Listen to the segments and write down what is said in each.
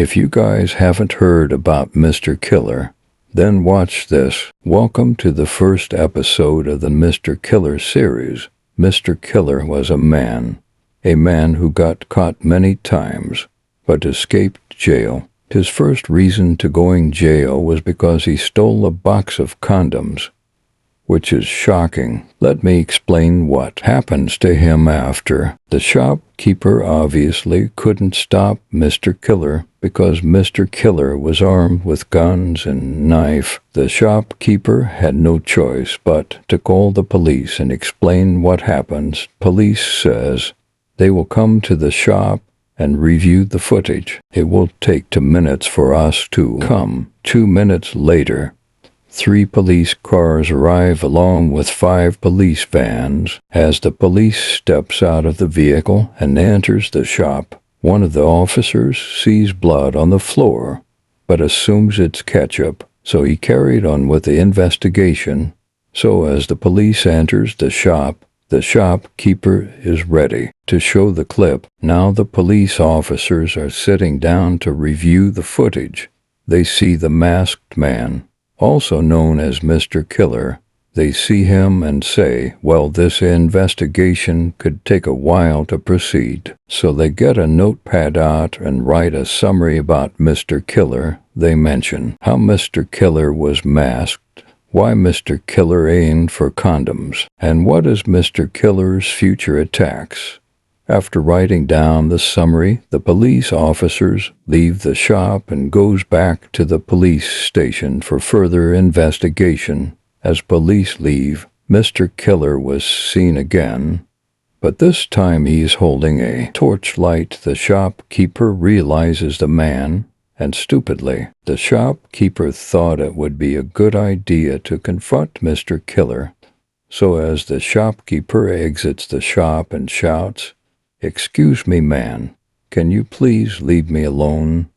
If you guys haven't heard about Mr. Killer, then watch this. Welcome to the first episode of the Mr. Killer series. Mr. Killer was a man who got caught many times, but escaped jail. His first reason to going jail was because he stole a box of condoms, which is shocking. Let me explain what happens to him after. The shopkeeper obviously couldn't stop Mr. Killer because Mr. Killer was armed with guns and knife. The shopkeeper had no choice but to call the police and explain what happens. Police says they will come to the shop and review the footage. It will take 2 minutes for us to come. 2 minutes later, 3 police cars arrive along with 5 police vans. As the police steps out of the vehicle and enters the shop, one of the officers sees blood on the floor, but assumes it's ketchup, so he carried on with the investigation. So as the police enters the shopkeeper is ready to show the clip. Now the police officers are sitting down to review the footage. They see the masked man, also known as Mr. Killer. They see him and say, well, this investigation could take a while to proceed. So they get a notepad out and write a summary about Mr. Killer. They mention how Mr. Killer was masked, why Mr. Killer aimed for condoms, and what is Mr. Killer's future attacks. After writing down the summary, the police officers leave the shop and goes back to the police station for further investigation. As police leave, Mr. Killer was seen again, but this time he's holding a torchlight. The shopkeeper realizes the man, and stupidly, the shopkeeper thought it would be a good idea to confront Mr. Killer. So as the shopkeeper exits the shop and shouts, "Excuse me, man, can you please leave me alone?"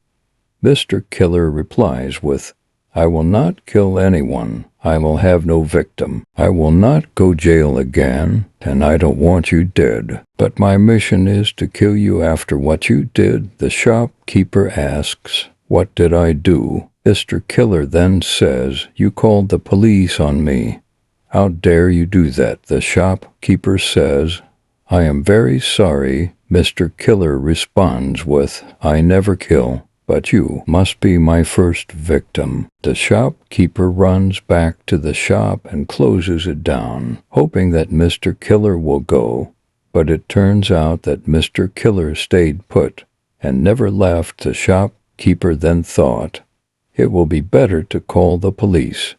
Mr. Killer replies with, "I will not kill anyone. I will have no victim. I will not go jail again, and I don't want you dead. But my mission is to kill you after what you did." The shopkeeper asks, "What did I do?" Mr. Killer then says, "You called the police on me. How dare you do that?" The shopkeeper says, "I am very sorry." Mr. Killer responds with, "I never kill, but you must be my first victim." The shopkeeper runs back to the shop and closes it down, hoping that Mr. Killer will go. But it turns out that Mr. Killer stayed put and never left. The shopkeeper then thought, it will be better to call the police.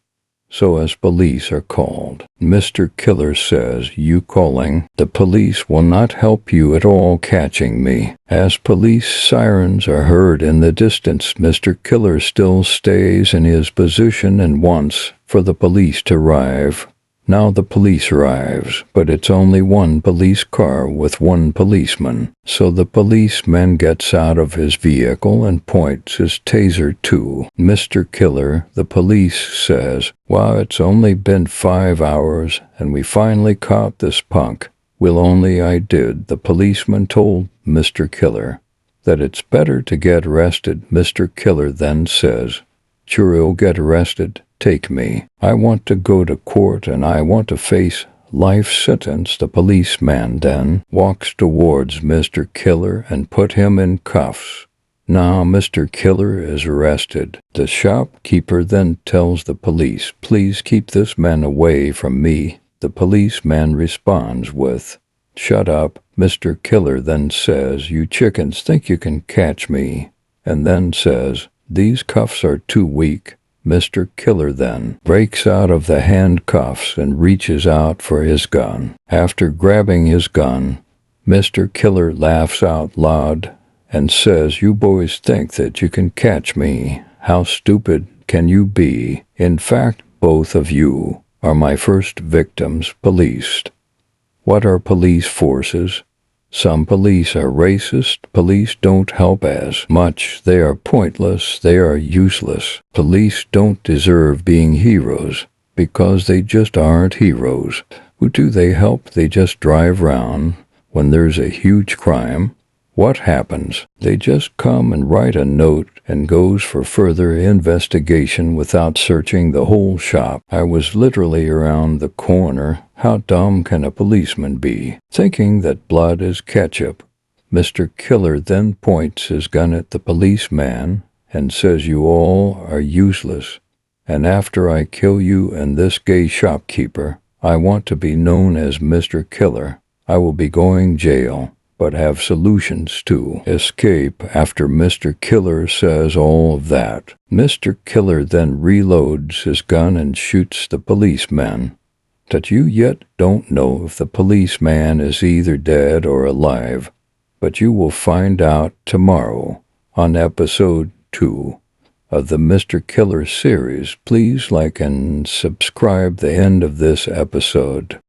So as police are called, Mr. Killer says, "You calling the police will not help you at all catching me." As police sirens are heard in the distance, Mr. Killer still stays in his position and waits for the police to arrive. Now the police arrives, but it's only one police car with one policeman. So the policeman gets out of his vehicle and points his taser to Mr. Killer. The police says, "Wow, it's only been 5 hours and we finally caught this punk." "Well, only I did." The policeman told Mr. Killer that it's better to get arrested. Mr. Killer then says, "Sure, you'll get arrested. Take me. I want to go to court and I want to face life sentence." The policeman then walks towards Mr. Killer and put him in cuffs. Now Mr. Killer is arrested. The shopkeeper then tells the police, "Please keep this man away from me." The policeman responds with, "Shut up." Mr. Killer then says, "You chickens think you can catch me," and then says, "These cuffs are too weak." Mr. Killer then breaks out of the handcuffs and reaches out for his gun. After grabbing his gun, Mr. Killer laughs out loud and says, "You boys think that you can catch me. How stupid can you be? In fact, both of you are my first victims." Police. What are police forces? Some police are racist. Police don't help as much. They are pointless. They are useless. Police don't deserve being heroes because they just aren't heroes. Who do they help? They just drive around when there's a huge crime What happens? They just come and write a note and goes for further investigation without searching the whole shop. I was literally around the corner. How dumb can a policeman be? Thinking that blood is ketchup, Mr. Killer then points his gun at the policeman and says you all are useless, and after I kill you and this gay shopkeeper, I want to be known as Mr. Killer. I will be going jail, but have solutions to escape. After Mr. Killer says all of that, Mr. Killer then reloads his gun and shoots the policeman. That you yet don't know if the policeman is either dead or alive, but you will find out tomorrow on episode 2 of the Mr. Killer series. Please like and subscribe the end of this episode.